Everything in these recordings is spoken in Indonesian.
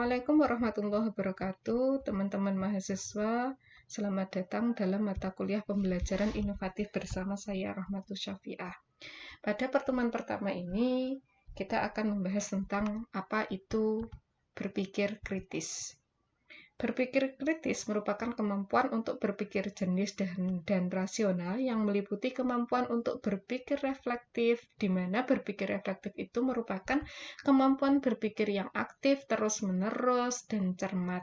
Assalamualaikum warahmatullahi wabarakatuh, teman-teman mahasiswa. Selamat datang dalam mata kuliah pembelajaran inovatif bersama saya, Rahmatus Syafiah. Pada pertemuan pertama ini, kita akan membahas tentang apa itu berpikir kritis. Berpikir kritis merupakan kemampuan untuk berpikir jernih dan rasional yang meliputi kemampuan untuk berpikir reflektif, di mana berpikir reflektif itu merupakan kemampuan berpikir yang aktif, terus-menerus, dan cermat,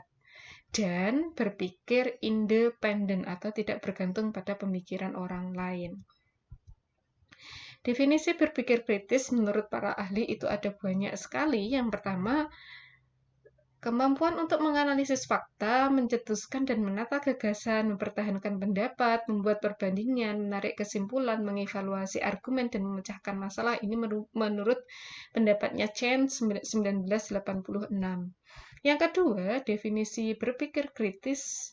dan berpikir independen atau tidak bergantung pada pemikiran orang lain. Definisi berpikir kritis menurut para ahli itu ada banyak sekali. Yang pertama, kemampuan untuk menganalisis fakta, mencetuskan dan menata gagasan, mempertahankan pendapat, membuat perbandingan, menarik kesimpulan, mengevaluasi argumen, dan memecahkan masalah. Ini menurut pendapatnya Chen 1986. Yang kedua, definisi berpikir kritis,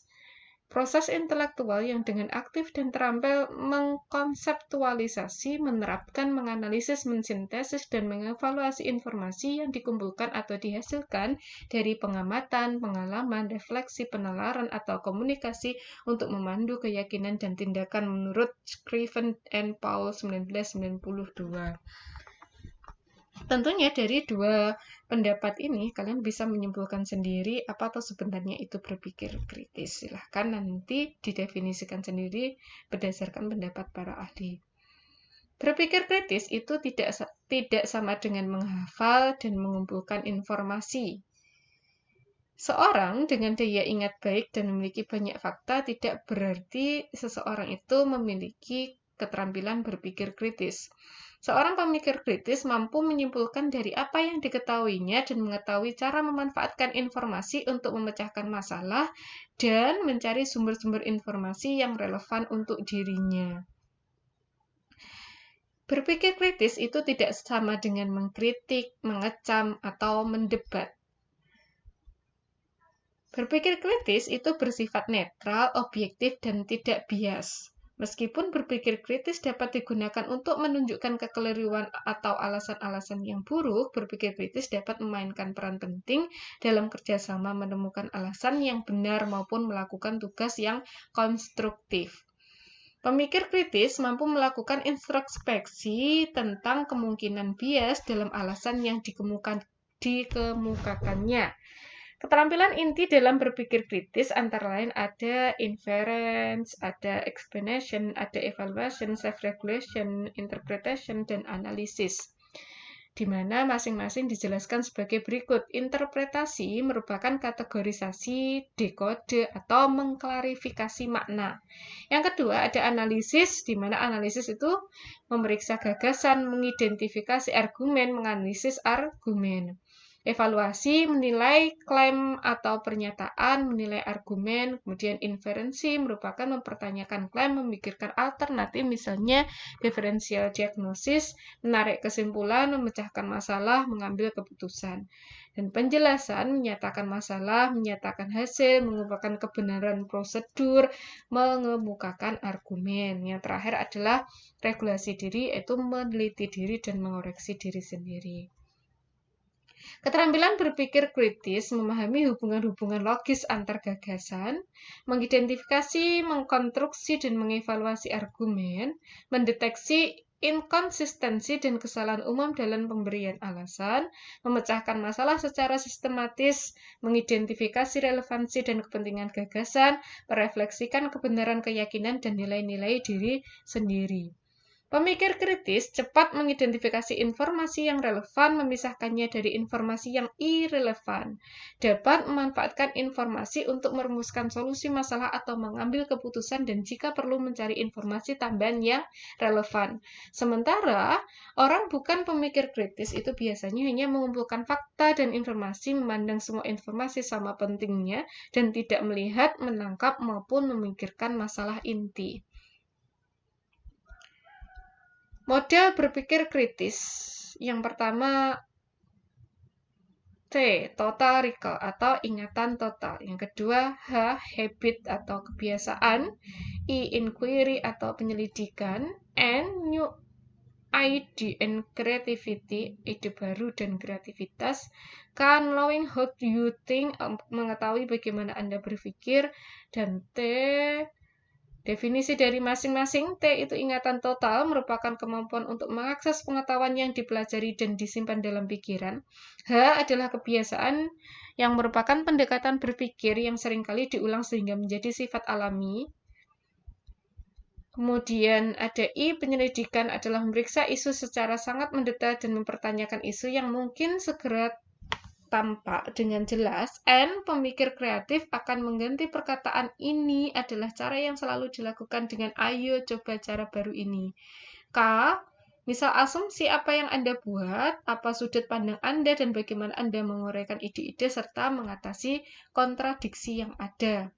proses intelektual yang dengan aktif dan terampil mengkonseptualisasi, menerapkan, menganalisis, mensintesis, dan mengevaluasi informasi yang dikumpulkan atau dihasilkan dari pengamatan, pengalaman, refleksi, penalaran, atau komunikasi untuk memandu keyakinan dan tindakan menurut Scriven and Paul 1992. Tentunya dari dua pendapat ini, kalian bisa menyimpulkan sendiri apa atau sebenarnya itu berpikir kritis. Silahkan nanti didefinisikan sendiri berdasarkan pendapat para ahli. Berpikir kritis itu tidak sama dengan menghafal dan mengumpulkan informasi. Seorang dengan daya ingat baik dan memiliki banyak fakta tidak berarti seseorang itu memiliki keterampilan berpikir kritis. Seorang pemikir kritis mampu menyimpulkan dari apa yang diketahuinya dan mengetahui cara memanfaatkan informasi untuk memecahkan masalah dan mencari sumber-sumber informasi yang relevan untuk dirinya. Berpikir kritis itu tidak sama dengan mengkritik, mengecam, atau mendebat. Berpikir kritis itu bersifat netral, objektif, dan tidak bias. Meskipun berpikir kritis dapat digunakan untuk menunjukkan kekeliruan atau alasan-alasan yang buruk, berpikir kritis dapat memainkan peran penting dalam kerjasama menemukan alasan yang benar maupun melakukan tugas yang konstruktif. Pemikir kritis mampu melakukan introspeksi tentang kemungkinan bias dalam alasan yang dikemukakannya. Keterampilan inti dalam berpikir kritis antara lain ada inference, ada explanation, ada evaluation, self-regulation, interpretation, dan analisis, di mana masing-masing dijelaskan sebagai berikut. Interpretasi merupakan kategorisasi, dekode, atau mengklarifikasi makna. Yang kedua, ada analisis, di mana analisis itu memeriksa gagasan, mengidentifikasi argumen, menganalisis argumen. Evaluasi, menilai klaim atau pernyataan, menilai argumen. Kemudian inferensi merupakan mempertanyakan klaim, memikirkan alternatif, misalnya differential diagnosis, menarik kesimpulan, memecahkan masalah, mengambil keputusan. Dan penjelasan, menyatakan masalah, menyatakan hasil, mengungkapkan kebenaran prosedur, mengemukakan argumen. Yang terakhir adalah regulasi diri, yaitu meneliti diri dan mengoreksi diri sendiri. Keterampilan berpikir kritis memahami hubungan-hubungan logis antar gagasan, mengidentifikasi, mengkonstruksi, dan mengevaluasi argumen, mendeteksi inkonsistensi dan kesalahan umum dalam pemberian alasan, memecahkan masalah secara sistematis, mengidentifikasi relevansi dan kepentingan gagasan, merefleksikan kebenaran keyakinan dan nilai-nilai diri sendiri. Pemikir kritis cepat mengidentifikasi informasi yang relevan, memisahkannya dari informasi yang irrelevan, dapat memanfaatkan informasi untuk merumuskan solusi masalah atau mengambil keputusan, dan jika perlu mencari informasi tambahan yang relevan. Sementara, orang bukan pemikir kritis itu biasanya hanya mengumpulkan fakta dan informasi, memandang semua informasi sama pentingnya, dan tidak melihat, menangkap, maupun memikirkan masalah inti. Model berpikir kritis. Yang pertama, T. Total recall atau ingatan total. Yang kedua, H. Habit atau kebiasaan. I. Inquiry atau penyelidikan. N. idea and creativity, ide baru dan kreativitas. K, knowing how you think, mengetahui bagaimana Anda berpikir. Dan T, definisi dari masing-masing. T itu ingatan total, merupakan kemampuan untuk mengakses pengetahuan yang dipelajari dan disimpan dalam pikiran. H adalah kebiasaan yang merupakan pendekatan berpikir yang seringkali diulang sehingga menjadi sifat alami. Kemudian ada I, penyelidikan adalah memeriksa isu secara sangat mendetail dan mempertanyakan isu yang mungkin segera tampak dengan jelas. N, pemikir kreatif akan mengganti perkataan ini adalah cara yang selalu dilakukan dengan ayo coba cara baru ini. K, misal asumsi apa yang Anda buat, apa sudut pandang Anda, dan bagaimana Anda menguraikan ide-ide serta mengatasi kontradiksi yang ada.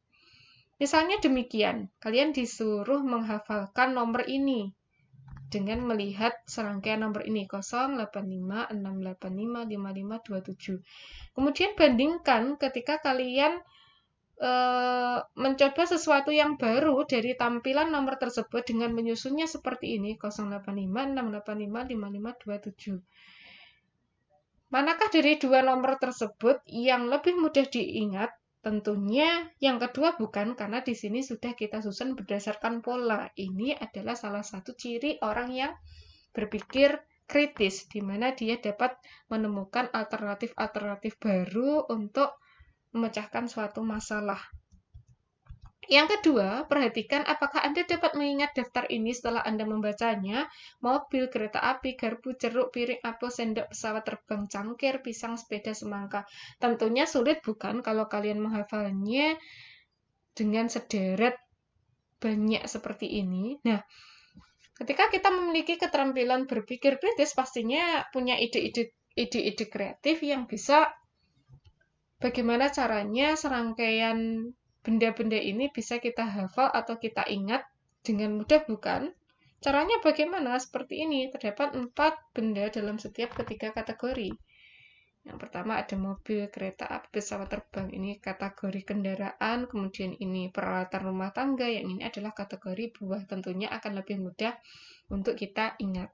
Misalnya demikian, kalian disuruh menghafalkan nomor ini dengan melihat serangkaian nomor ini 08568555527. Kemudian bandingkan ketika kalian mencoba sesuatu yang baru dari tampilan nomor tersebut dengan menyusunnya seperti ini 08568555527. Manakah dari dua nomor tersebut yang lebih mudah diingat? Tentunya yang kedua bukan, karena di sini sudah kita susun berdasarkan pola. Ini adalah salah satu ciri orang yang berpikir kritis, di mana dia dapat menemukan alternatif-alternatif baru untuk memecahkan suatu masalah. Yang kedua, perhatikan apakah Anda dapat mengingat daftar ini setelah Anda membacanya. Mobil, kereta api, garpu, jeruk, piring, apel, sendok, pesawat terbang, cangkir, pisang, sepeda, semangka. Tentunya sulit bukan kalau kalian menghafalnya dengan sederet banyak seperti ini. Nah, ketika kita memiliki keterampilan berpikir kritis, pastinya punya ide-ide kreatif yang bisa bagaimana caranya serangkaian benda-benda ini bisa kita hafal atau kita ingat dengan mudah, bukan? Caranya bagaimana? Seperti ini, terdapat 4 benda dalam setiap ketiga kategori. Yang pertama ada mobil, kereta api, pesawat terbang. Ini kategori kendaraan, kemudian ini peralatan rumah tangga, yang ini adalah kategori buah. Tentunya akan lebih mudah untuk kita ingat.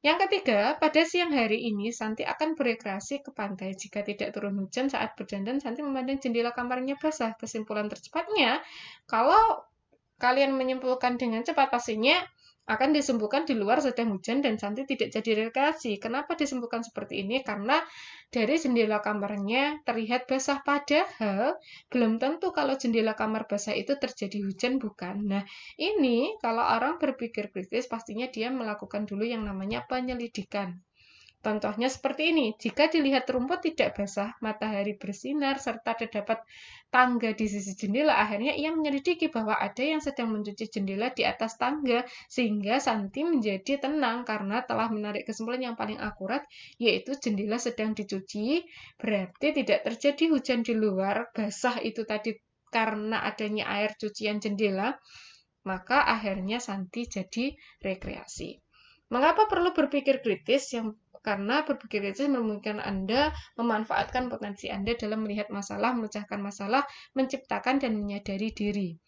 Yang ketiga, pada siang hari ini Santi akan berekreasi ke pantai. Jika tidak turun hujan saat berdandan, Santi memandang jendela kamarnya basah. Kesimpulan tercepatnya, kalau kalian menyimpulkan dengan cepat, pastinya akan disimpulkan di luar sedang hujan dan Santi tidak jadi rekreasi. Kenapa disimpulkan seperti ini? Karena dari jendela kamarnya terlihat basah, padahal belum tentu kalau jendela kamar basah itu terjadi hujan, bukan? Nah, ini kalau orang berpikir kritis pastinya dia melakukan dulu yang namanya penyelidikan. Contohnya seperti ini, jika dilihat rumput tidak basah, matahari bersinar, serta terdapat tangga di sisi jendela, akhirnya ia menyelidiki bahwa ada yang sedang mencuci jendela di atas tangga, sehingga Santi menjadi tenang karena telah menarik kesimpulan yang paling akurat, yaitu jendela sedang dicuci, berarti tidak terjadi hujan di luar, basah itu tadi karena adanya air cucian jendela, maka akhirnya Santi jadi rekreasi. Mengapa perlu berpikir kritis? Karena berpikir kritis memungkinkan Anda memanfaatkan potensi Anda dalam melihat masalah, memecahkan masalah, menciptakan dan menyadari diri.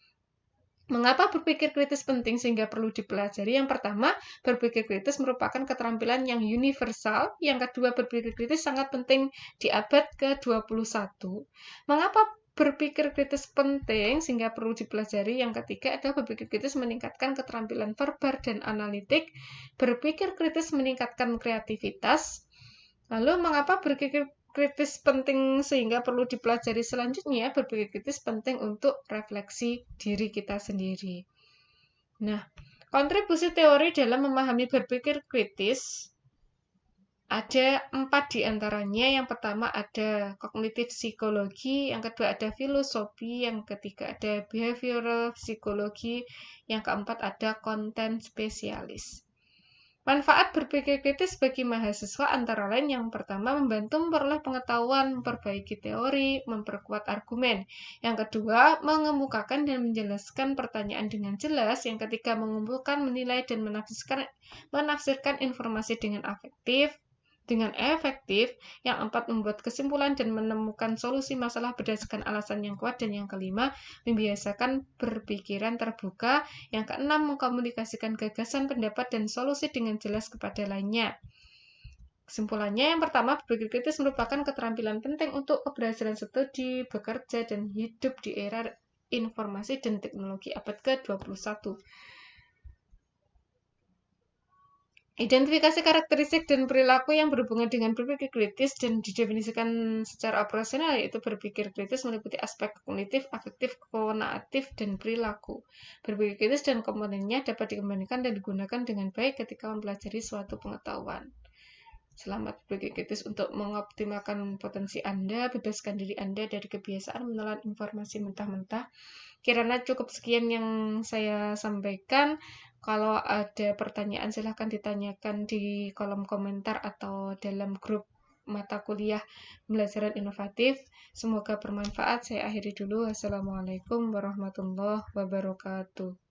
Mengapa berpikir kritis penting sehingga perlu dipelajari? Yang pertama, berpikir kritis merupakan keterampilan yang universal. Yang kedua, berpikir kritis sangat penting di abad ke-21. Mengapa berpikir kritis penting sehingga perlu dipelajari? Yang ketiga adalah berpikir kritis meningkatkan keterampilan verbal dan analitik. Berpikir kritis meningkatkan kreativitas. Lalu mengapa berpikir kritis penting sehingga perlu dipelajari? Selanjutnya, berpikir kritis penting untuk refleksi diri kita sendiri. Nah, kontribusi teori dalam memahami berpikir kritis ada 4 diantaranya. Yang pertama ada kognitif psikologi, yang kedua ada filosofi, yang ketiga ada behavioral psikologi, yang keempat ada konten spesialis. Manfaat berpikir kritis bagi mahasiswa antara lain yang pertama membantu memperoleh pengetahuan, memperbaiki teori, memperkuat argumen. Yang kedua, mengemukakan dan menjelaskan pertanyaan dengan jelas. Yang ketiga, mengumpulkan, menilai, dan menafsirkan informasi dengan afektif. dengan efektif. Yang 4, membuat kesimpulan dan menemukan solusi masalah berdasarkan alasan yang kuat. Dan yang kelima, membiasakan berpikiran terbuka. Yang keenam, mengkomunikasikan gagasan, pendapat, dan solusi dengan jelas kepada lainnya. Kesimpulannya, yang pertama, berpikir kritis merupakan keterampilan penting untuk keberhasilan studi, bekerja, dan hidup di era informasi dan teknologi abad ke-21. Identifikasi karakteristik dan perilaku yang berhubungan dengan berpikir kritis dan didefinisikan secara operasional, yaitu berpikir kritis meliputi aspek kognitif, afektif, konatif, dan perilaku. Berpikir kritis dan komponennya dapat dikembangkan dan digunakan dengan baik ketika mempelajari suatu pengetahuan. Selamat berpikir kritis untuk mengoptimalkan potensi Anda, bebaskan diri Anda dari kebiasaan menelan informasi mentah-mentah. Kiranya cukup sekian yang saya sampaikan. Kalau ada pertanyaan silahkan ditanyakan di kolom komentar atau dalam grup mata kuliah pembelajaran inovatif. Semoga bermanfaat. Saya akhiri dulu. Wassalamualaikum warahmatullahi wabarakatuh.